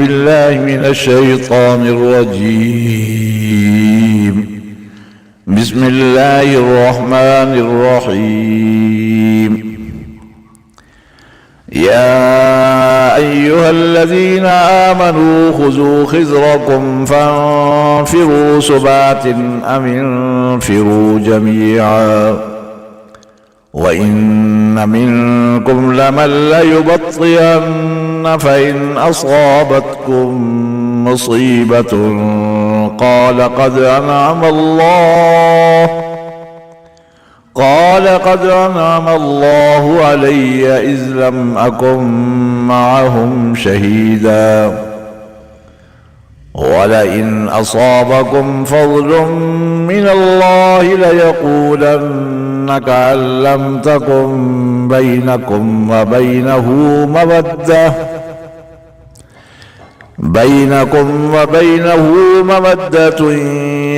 بالله من الشيطان الرجيم. بسم الله الرحمن الرحيم. يا أيها الذين آمنوا خذوا خذركم فانفروا ثبات أم انفروا جميعا وإن منكم لمن ليبطئن فإن أصابتكم مصيبة قال قد أنعم الله علي إذ لم أكن معهم شهيدا ولئن أصابكم فضل من الله ليقولن كأن لم تكن بينكم وبينه مودة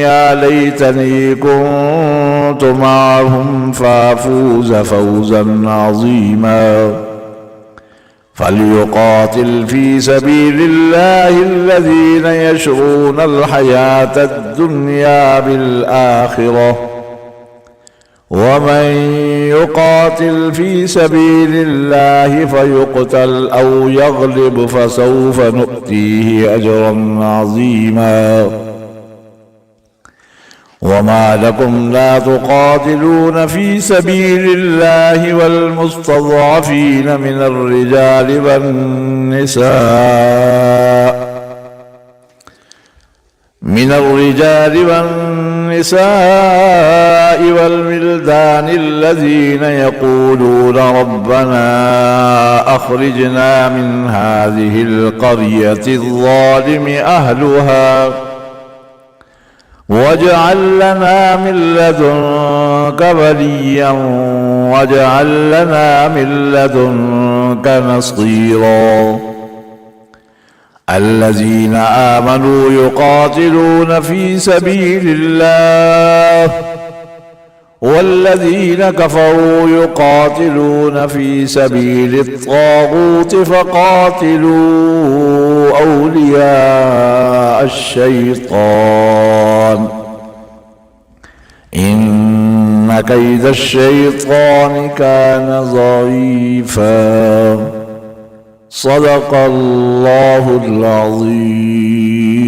يا ليتني كنت معهم فافوز فوزا عظيما. فليقاتل في سبيل الله الذين يشرون الحياة الدنيا بالآخرة ومن يقاتل في سبيل الله فيقتل أو يغلب فسوف نؤتيه أجرا عظيما. وما لكم لا تقاتلون في سبيل الله والمستضعفين من الرجال والنساء والولدان الذين يقولون ربنا أخرجنا من هذه القرية الظالم أهلها واجعل لنا من لدنك وليا واجعل لنا من لدنك نصيرا. الذين آمنوا يقاتلون في سبيل الله والذين كفروا يقاتلون في سبيل الطاغوت فقاتلوا أولياء الشيطان إن كيد الشيطان كان ضعيفا. صدق الله العظيم.